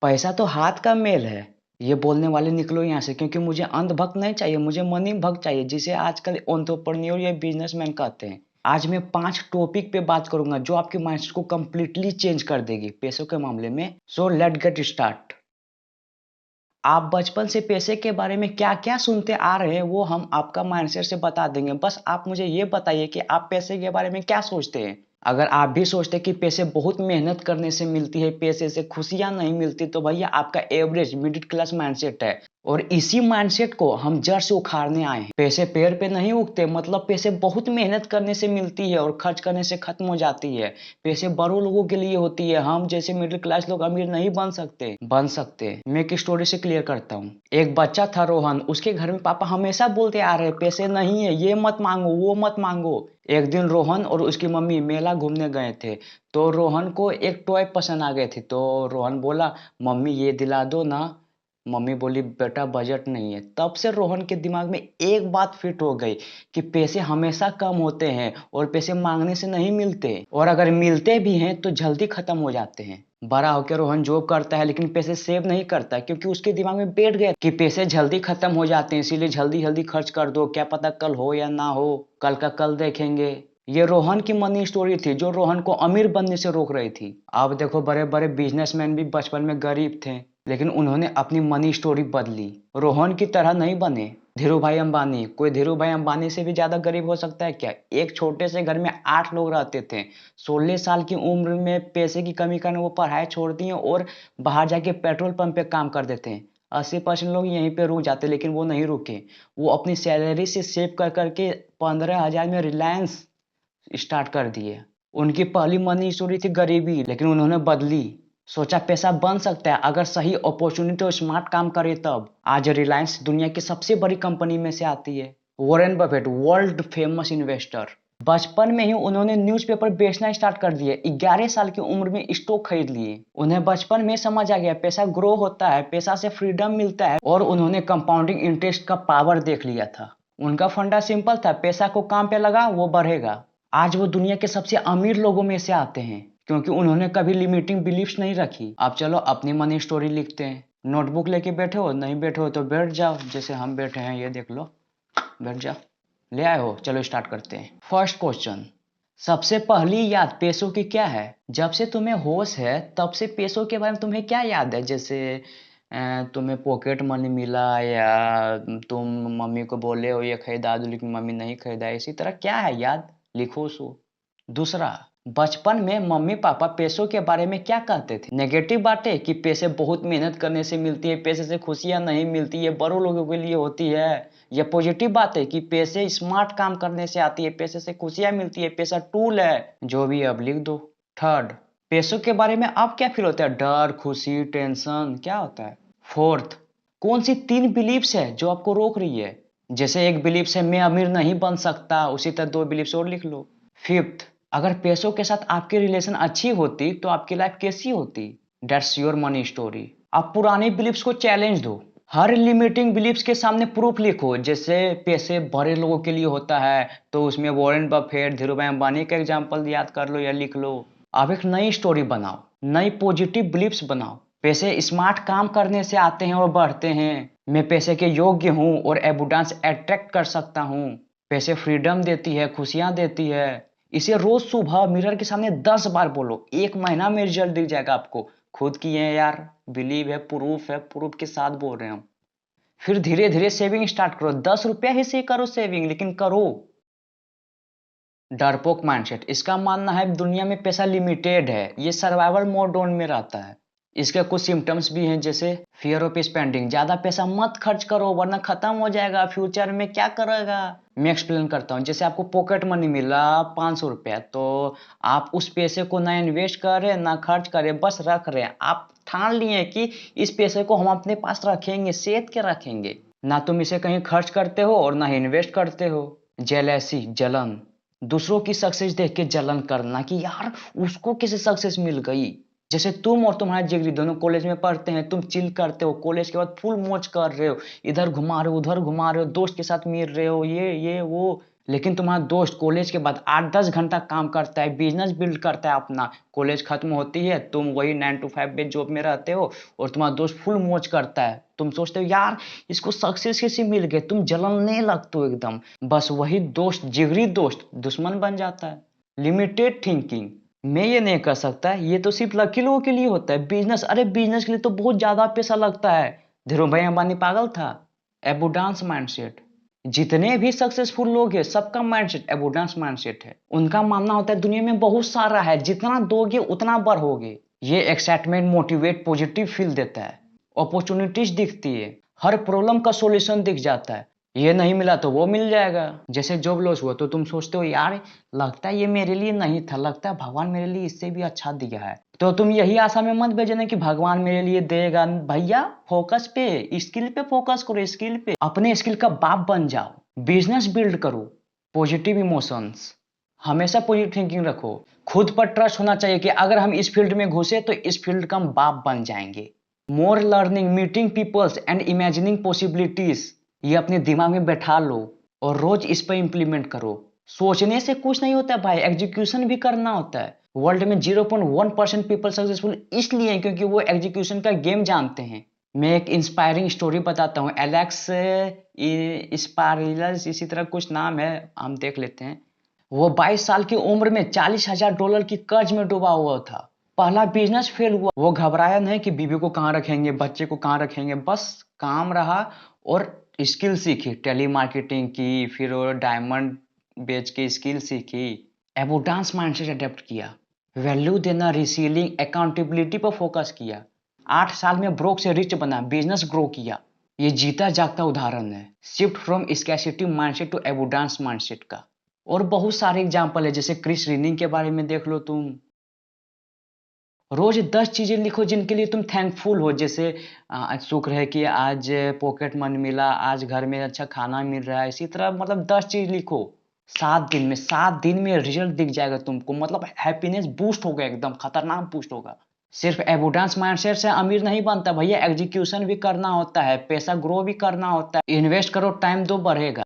पैसा तो हाथ का मेल है। ये बोलने वाले निकलो यहाँ से, क्योंकि मुझे अंधभक्त नहीं चाहिए, मुझे मनी भक्त चाहिए, जिसे आजकल एंटरप्रेन्योर या बिजनेसमैन कहते हैं। आज मैं 5 टॉपिक पे बात करूंगा जो आपके माइंड को कंप्लीटली चेंज कर देगी पैसों के मामले में। So let get start. आप बचपन से पैसे के बारे में क्या क्या सुनते आ रहे हैं वो हम आपका माइंडसेट से बता देंगे। बस आप मुझे ये बताइए कि आप पैसे के बारे में क्या सोचते हैं। अगर आप भी सोचते हैं कि पैसे बहुत मेहनत करने से मिलती है, पैसे से खुशियां नहीं मिलती, तो भैया आपका एवरेज मिडिल क्लास माइंडसेट है। और इसी माइंडसेट को हम जड़ से उखाड़ने आए हैं। पैसे पेड़ पे नहीं उगते, मतलब पैसे बहुत मेहनत करने से मिलती है और खर्च करने से खत्म हो जाती है। पैसे बड़ों लोगों के लिए होती है, हम जैसे मिडिल क्लास लोग अमीर नहीं बन सकते। मैं एक स्टोरी से क्लियर करता हूँ। एक बच्चा था रोहन, उसके घर में पापा हमेशा बोलते आ रहे पैसे नहीं है, ये मत मांगो वो मत मांगो। एक दिन रोहन और उसकी मम्मी मेला घूमने गए थे। तो रोहन को एक टॉय पसंद आ गए थे, तो रोहन बोला मम्मी ये दिला दो ना। मम्मी बोली बेटा बजट नहीं है। तब से रोहन के दिमाग में एक बात फिट हो गई कि पैसे हमेशा कम होते हैं और पैसे मांगने से नहीं मिलते, और अगर मिलते भी हैं तो जल्दी खत्म हो जाते हैं। बड़ा होकर रोहन जॉब करता है लेकिन पैसे सेव नहीं करता, क्योंकि उसके दिमाग में बैठ गया कि पैसे जल्दी खत्म हो जाते हैं, इसीलिए जल्दी जल्दी खर्च कर दो, क्या पता कल हो या ना हो, कल का कल देखेंगे। ये रोहन की मनी स्टोरी थी जो रोहन को अमीर बनने से रोक रही थी। अब देखो बड़े बड़े बिजनेसमैन भी बचपन में गरीब थे, लेकिन उन्होंने अपनी मनी स्टोरी बदली। रोहन की तरह नहीं बने धीरू भाई अंबानी। कोई धीरू भाई अंबानी से भी ज्यादा गरीब हो सकता है क्या? एक छोटे से घर में 8 लोग रहते थे। 16 साल की उम्र में पैसे की कमी कारण वो पढ़ाई छोड़ दिए और बाहर जाके पेट्रोल पंप पे काम कर देते हैं। 80% लोग यहीं पे रुक जाते, लेकिन वो नहीं रुके। वो अपनी सैलरी से सेव कर करके 15,000 में रिलायंस स्टार्ट कर दिए। उनकी पहली मनी स्टोरी थी गरीबी, लेकिन उन्होंने बदली। सोचा पैसा बन सकता है अगर सही अपॉर्चुनिटी और स्मार्ट काम करे तब। आज रिलायंस दुनिया की सबसे बड़ी कंपनी में से आती है। Warren Buffett world famous investor. बचपन में ही उन्होंने न्यूज़पेपर बेचना स्टार्ट कर दिए। 11 साल की उम्र में स्टॉक खरीद लिए। उन्हें बचपन में समझ आ गया पैसा ग्रो होता है, पैसा से फ्रीडम मिलता है, और उन्होंने कंपाउंडिंग इंटरेस्ट का पावर देख लिया था। उनका फंडा सिंपल था, पैसा को काम पे लगा वो बढ़ेगा। आज वो दुनिया के सबसे अमीर लोगों में से आते हैं, क्योंकि उन्होंने कभी लिमिटिंग बिलीफ्स नहीं रखी। अब चलो अपनी मनी स्टोरी लिखते हैं। नोटबुक लेके बैठे हो? नहीं बैठे हो तो बैठ जाओ, जैसे हम बैठे हैं, ये देख लो, बैठ जाओ। ले आए हो? चलो स्टार्ट करते हैं। फर्स्ट क्वेश्चन, सबसे पहली याद पैसों की क्या है? जब से तुम्हें होश है तब से पैसों के बारे में तुम्हें क्या याद है? जैसे तुम्हें पॉकेट मनी मिला, या तुम मम्मी को बोले हो ये खरीदा दो लेकिन मम्मी नहीं खरीदा, इसी तरह क्या है याद? लिखो सो। दूसरा, बचपन में मम्मी पापा पैसों के बारे में क्या कहते थे? नेगेटिव बातें कि पैसे बहुत मेहनत करने से मिलती है, पैसे से खुशियां नहीं मिलती है, बड़ों लोगों के लिए होती है? या पॉजिटिव बातें कि पैसे स्मार्ट काम करने से आती है, पैसे से खुशियां मिलती है, पैसा टूल है? जो भी अब लिख दो। थर्ड, पैसों के बारे में अब क्या फील होता है? डर, खुशी, टेंशन, क्या होता है? फोर्थ, कौन सी 3 बिलीव्स है जो आपको रोक रही है? जैसे एक बिलीव्स है मैं अमीर नहीं बन सकता, उसी तरह 2 बिलीव्स और लिख लो। फिफ्थ, अगर पैसों के साथ आपकी रिलेशन अच्छी होती तो आपकी लाइफ कैसी होती? That's your money story. आप पुरानी बिलीव्स को चैलेंज दो। हर लिमिटिंग बिलीव्स के सामने प्रूफ लिखो। जैसे पैसे बड़े लोगों के लिए होता है, तो उसमें वॉरेन बफेट, धीरूभाई अंबानी का एग्जांपल याद कर लो या लिख लो। अब एक नई स्टोरी बनाओ, नई पॉजिटिव बिलीव्स बनाओ। पैसे स्मार्ट काम करने से आते हैं और बढ़ते हैं। मैं पैसे के योग्य हूँ और एबुडेंस अट्रैक्ट कर सकता हूँ। पैसे फ्रीडम देती है, खुशियां देती है। इसे रोज सुबह मिरर के सामने 10 बार बोलो, 1 महीना में रिजल्ट दिख जाएगा आपको। खुद किए हैं यार, बिलीव है, प्रूफ के साथ बोल रहे हैं हम। फिर धीरे धीरे सेविंग स्टार्ट करो। 10 रुपया ही से करो सेविंग, लेकिन करो। डरपोक माइंडसेट, इसका मानना है दुनिया में पैसा लिमिटेड है, ये सर्वाइवल मोड में रहता है। इसके कुछ सिम्टम्स भी हैं, जैसे फियर ऑफ स्पेंडिंग, ज्यादा पैसा मत खर्च करो वरना खत्म हो जाएगा, फ्यूचर में क्या करेगा। मैं एक्सप्लेन करता हूँ। जैसे आपको पॉकेट मनी मिला 500 रुपया, तो आप उस पैसे को ना इन्वेस्ट करें ना खर्च करें, बस रख रहे हैं। आप ठान लिए कि इस पैसे को हम अपने पास रखेंगे, सेध के रखेंगे। ना तुम इसे कहीं खर्च करते हो और ना ही इन्वेस्ट करते हो। जेलेसी, जलन, दूसरों की सक्सेस देख के जलन करना कि यार उसको कैसे सक्सेस मिल गई। जैसे तुम और तुम्हारा जिगरी दोनों कॉलेज में पढ़ते हैं, तुम चिल करते हो, कॉलेज के बाद फुल मौज कर रहे हो, इधर घुमा रहे हो उधर घुमा रहे हो, दोस्त के साथ मिल रहे हो, ये वो, लेकिन तुम्हारा दोस्त कॉलेज के बाद 8-10 घंटा काम करता है, बिजनेस बिल्ड करता है अपना, कॉलेज खत्म होती है, तुम वही 9 to 5 पे जॉब में रहते हो और तुम्हारा दोस्त फुल मौज करता है। तुम सोचते हो यार इसको सक्सेस कैसे मिल गए, तुम जलने लगते हो एकदम। बस वही दोस्त, जिगरी दोस्त, दुश्मन बन जाता है। लिमिटेड थिंकिंग, मैं ये नहीं कर सकता, ये तो सिर्फ लकी लोगों के लिए होता है। बिजनेस, अरे बिजनेस के लिए तो बहुत ज्यादा पैसा लगता है। धीरू भाई अंबानी पागल था? एबोडांस माइंडसेट। जितने भी सक्सेसफुल लोग हैं सबका माइंडसेट एबोडांस माइंडसेट है। उनका मानना होता है दुनिया में बहुत सारा है, जितना दोगे उतना बढ़ोगे। ये एक्साइटमेंट, मोटिवेट, पॉजिटिव फील देता है। अपॉर्चुनिटीज दिखती है, हर प्रॉब्लम का सॉल्यूशन दिख जाता है। ये नहीं मिला तो वो मिल जाएगा। जैसे जॉब लॉस हुआ तो तुम सोचते हो यार लगता है ये मेरे लिए नहीं था, लगता है भगवान मेरे लिए इससे भी अच्छा दिया है। तो तुम यही आशा में मत भेजना कि भगवान मेरे लिए देगा। भैया फोकस पे, स्किल पे फोकस करो, स्किल पे, अपने स्किल का बाप बन जाओ, बिजनेस बिल्ड करो। पॉजिटिव इमोशंस, हमेशा पॉजिटिव थिंकिंग रखो। खुद पर ट्रस्ट होना चाहिए कि अगर हम इस फील्ड में घुसे तो इस फील्ड का हम बाप बन जाएंगे। More learning, meeting peoples and imagining possibilities, ये अपने दिमाग में बैठा लो और रोज इस पर इंप्लीमेंट करो। सोचने से कुछ नहीं होता भाई, एग्जीक्यूशन भी करना होता है। वर्ल्ड में 0.1% पीपल सक्सेसफुल इसलिए हैं क्योंकि वो एग्जीक्यूशन का गेम जानते हैं। मैं एक इंस्पायरिंग स्टोरी बताता हूँ। एलेक्स स्पारिलस, इसी तरह कुछ नाम है, हम देख लेते हैं। वो 22 साल की उम्र में $40,000 की कर्ज में डूबा हुआ था। पहला बिजनेस फेल हुआ, वो घबराया नहीं कि बीवी को कहाँ रखेंगे, बच्चे को कहाँ रखेंगे, बस काम रहा और स्किल सीखी, टेली मार्केटिंग की, फिर वो डायमंड बेच के स्किल सीखी। एबोडांस माइंडसेट अडेप्ट किया, वैल्यू देना, रिसीलिंग, अकाउंटेबिलिटी पर फोकस किया। 8 साल में ब्रोक से रिच बना, बिजनेस ग्रो किया। ये जीता जागता उदाहरण है shift from scarcity mindset to abundance mindset का। और बहुत सारे एग्जाम्पल है, जैसे क्रिस रीनिंग के बारे में देख लो तुम। रोज 10 चीजें लिखो जिनके लिए तुम थैंकफुल हो, जैसे शुक्र है कि आज पॉकेट मनी मिला, आज घर में अच्छा खाना मिल रहा है, इसी तरह मतलब 10 चीज लिखो। 7 दिन में, 7 दिन में रिजल्ट दिख जाएगा तुमको, मतलब हैप्पीनेस बूस्ट होगा, एकदम खतरनाक बूस्ट होगा। सिर्फ एबोडेंस माइंडसेट से अमीर नहीं बनता भैया, एग्जीक्यूशन भी करना होता है, पैसा ग्रो भी करना होता है। इन्वेस्ट करो, टाइम दो, बढ़ेगा।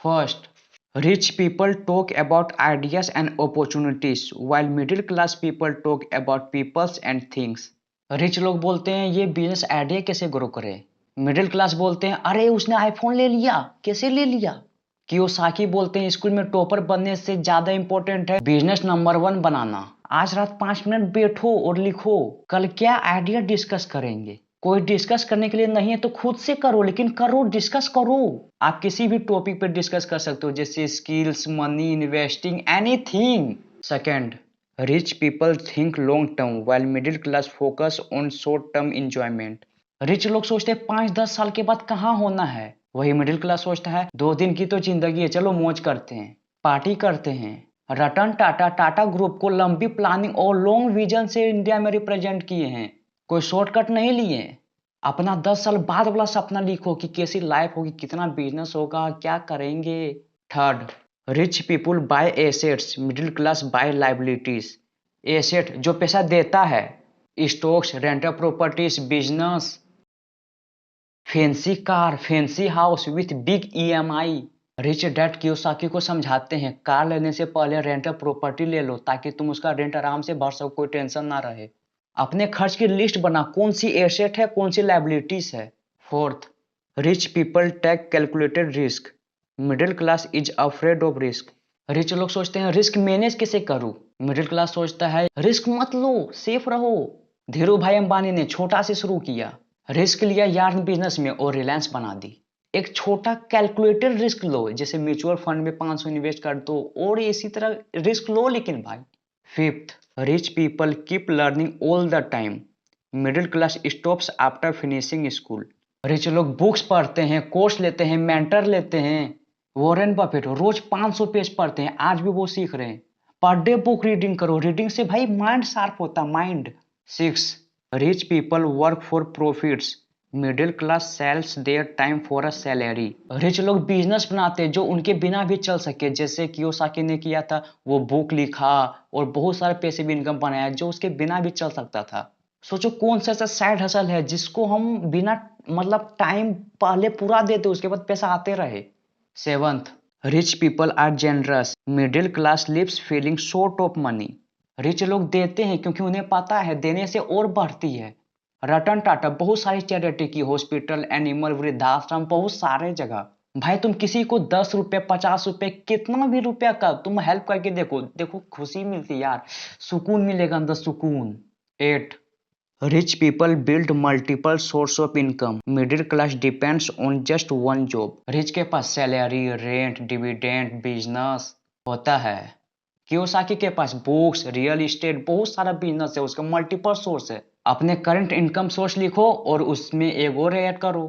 First, rich people talk about ideas and opportunities while middle class people talk about peoples and things. Rich लोग बोलते हैं ये बिजनेस आइडिया कैसे ग्रो करे। मिडिल क्लास बोलते हैं अरे उसने आईफोन ले लिया, कैसे ले लिया। कियोसाकी बोलते हैं स्कूल में टॉपर बनने से ज्यादा इंपॉर्टेंट है बिजनेस नंबर 1 बनाना। आज रात 5 मिनट बैठो और लिखो कल क्या आइडिया डिस्कस करेंगे। कोई डिस्कस करने के लिए नहीं है तो खुद से करो, लेकिन करो, डिस्कस करो। आप किसी भी टॉपिक पर डिस्कस कर सकते हो, जैसे skills, money, investing, anything. Second, rich people think long term while middle class focus on short term enjoyment. Rich लोग सोचते हैं 5-10 साल के बाद कहाँ होना है, वही मिडिल क्लास सोचता है 2 दिन की तो जिंदगी है, चलो मौज करते हैं, पार्टी करते हैं। रतन टाटा, टाटा ग्रुप को लंबी प्लानिंग और लॉन्ग विजन से इंडिया में रिप्रेजेंट किए हैं, कोई शॉर्टकट नहीं लिए। अपना 10 साल बाद वाला सपना लिखो कि कैसी लाइफ होगी, कितना बिजनेस होगा, क्या करेंगे। Third, rich people buy assets, middle class buy liabilities. Asset जो पैसा देता है, stocks, rental properties, business, fancy car, fancy house with big EMI. Rich dad Kiyosaki को समझाते हैं कार लेने से पहले रेंटल प्रॉपर्टी ले लो ताकि तुम उसका रेंट आराम से भर सको, कोई टेंशन ना रहे। अपने खर्च की लिस्ट बना, कौन सी एसेट है, कौन सी लाइबिलिटीज है। Fourth, rich people take calculated risk, middle class is afraid of risk. Rich लोग सोचते हैं रिस्क मैनेज कैसे करूं, मिडिल क्लास सोचता है रिस्क मत लो, सेफ रहो। धीरू भाई अंबानी ने छोटा से शुरू किया, रिस्क लिया यार्न बिजनेस में और रिलायंस बना दी। एक छोटा कैलकुलेटेड रिस्क लो, जैसे म्यूचुअल फंड में 500 इन्वेस्ट कर दो, और इसी तरह रिस्क लो लेकिन भाई। Fifth, rich people keep learning all the time, middle class stops after finishing school. Rich लोग बुक्स पढ़ते हैं, कोर्स लेते हैं, मेंटर लेते हैं। वॉरेन बफेट रोज 500 पेज पढ़ते हैं, आज भी वो सीख रहे हैं। पर डे बुक रीडिंग करो, रीडिंग से भाई माइंड शार्प होता, mind. 6, rich people work for profits, middle class sells their time for a salary. Rich लोग बिजनेस बनाते हैं जो उनके बिना भी चल सके, जैसे कियोसाकी ने किया था, वो बुक लिखा और बहुत सारे पैसे भी इनकम बनाया जो उसके बिना भी चल सकता था। सोचो कौन सा ऐसा साइड हसल है जिसको हम बिना मतलब टाइम पहले पूरा देते उसके बाद पैसा आते रहे। Seventh, rich people are generous, middle class lives feeling short of money. Rich लोग देते हैं क्योंकि उन्हें पता है देने से और बढ़ती है। रतन टाटा बहुत सारी चैरिटी की, हॉस्पिटल, एनिमल, वृद्धाश्रम, बहुत सारे जगह। भाई तुम किसी को 10 रुपए, 50 रुपए, कितना भी रुपया का तुम हेल्प करके देखो, देखो खुशी मिलती यार, सुकून मिलेगा अंदर, सुकून। 8, rich people build multiple source of income, middle class depends on just one job. Rich के पास सैलरी, रेंट, डिविडेंड, बिजनेस होता है। कियोसाकी के पास बुक्स, रियल एस्टेट, बहुत सारा बिजनेस है, उसका मल्टीपल सोर्स है। अपने करंट इनकम सोर्स लिखो और उसमें एक और ऐड करो।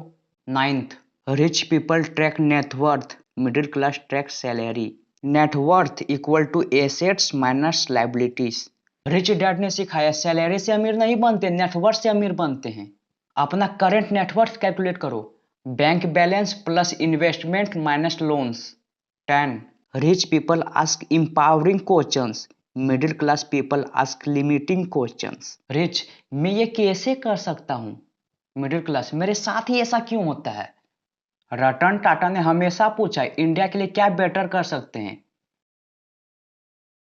9th, rich people track net worth, middle class track salary. Net worth equal to assets minus liabilities. Rich dad ने सिखाया सैलरी से अमीर नहीं बनते, नेटवर्थ से अमीर बनते हैं। अपना करंट नेटवर्थ कैलकुलेट करो, bank balance plus investment minus loans. 10, rich people ask empowering questions, middle class people ask limiting questions. Rich, मैं ये कैसे कर सकता हूं? मिडिल क्लास, मेरे साथ ही ऐसा क्यों होता है? रतन टाटा ने हमेशा पूछा इंडिया के लिए क्या बेटर कर सकते हैं।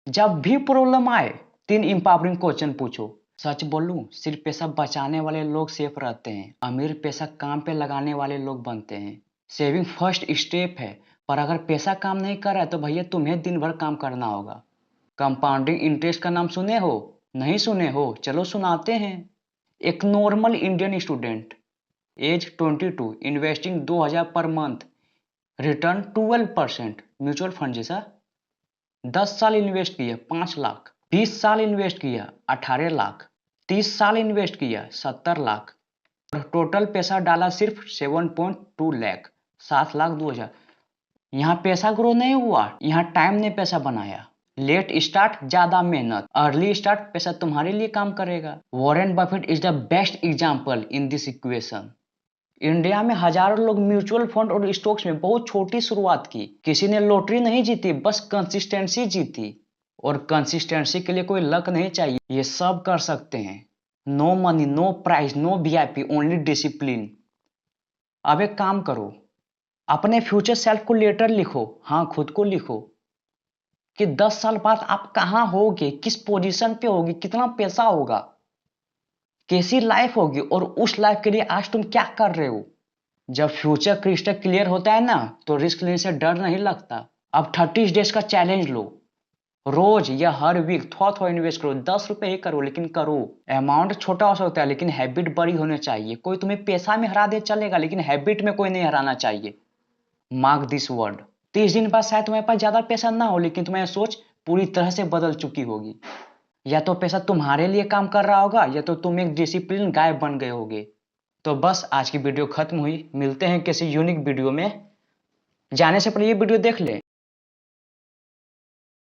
जब भी प्रॉब्लम आए 3 इंपावरिंग क्वेश्चन पूछो। सच बोलूं, सिर्फ पैसा बचाने वाले लोग सेफ रहते हैं, अमीर पैसा काम पे लगाने वाले लोग बनते हैं। सेविंग फर्स्ट स्टेप है, पर अगर पैसा काम नहीं कर रहा है तो भैया तुम्हें दिन भर काम करना होगा। कंपाउंडिंग इंटरेस्ट का नाम सुने हो? नहीं सुने हो? चलो सुनाते हैं। एक normal Indian student, age 22, investing 2000 per month, return 12%, mutual fund जैसा। 10 साल इन्वेस्ट किया 5 लाख, 20 साल इन्वेस्ट किया 18 लाख, 30 साल इन्वेस्ट किया 70 लाख, और टोटल पैसा डाला सिर्फ 7.2 लाख, 7 लाख 2000। यहाँ पैसा ग्रो नहीं हुआ, यहाँ टाइम ने पैसा बनाया। लेट स्टार्ट ज्यादा मेहनत, अर्ली स्टार्ट पैसा तुम्हारे लिए काम करेगा। Warren Buffett is the best example in this equation. India में हजारों लोग म्यूचुअल फंड और स्टॉक्स में बहुत छोटी शुरुआत की, किसी ने लॉटरी नहीं जीती, बस कंसिस्टेंसी जीती। और कंसिस्टेंसी के लिए कोई लक नहीं चाहिए, ये सब कर सकते हैं। No money, no price, no VIP, only discipline. अब एक काम करो, अपने फ्यूचर सेल्फ को लेटर लिखो, हाँ खुद को लिखो, कि 10 साल बाद आप कहाँ होगे, किस पोजीशन पे होगी, कितना पैसा होगा, कैसी लाइफ होगी, और उस लाइफ के लिए आज तुम क्या कर रहे हो। जब फ्यूचर क्रिस्टल क्लियर होता है ना, तो रिस्क लेने से डर नहीं लगता। अब 30 डेज का चैलेंज लो, रोज या हर वीक थोड़ा थोड़ा इन्वेस्ट करो, 10 रुपए ही करो लेकिन करो। अमाउंट छोटा हो सकता है लेकिन हैबिट बड़ी होनी चाहिए। कोई तुम्हें पैसा में हरा दे चलेगा, लेकिन हैबिट में कोई नहीं हराना चाहिए। मार्क दिस वर्ड, 30 दिन बाद शायद तुम्हारे पास ज्यादा पैसा ना हो, लेकिन तुम्हारी सोच पूरी तरह से बदल चुकी होगी। या तो पैसा तुम्हारे लिए काम कर रहा होगा, या तो तुम एक डिसिप्लिन गाय बन गए होगे। तो बस आज की वीडियो खत्म हुई, मिलते हैं किसी यूनिक वीडियो में। जाने से पहले ये वीडियो देख ले।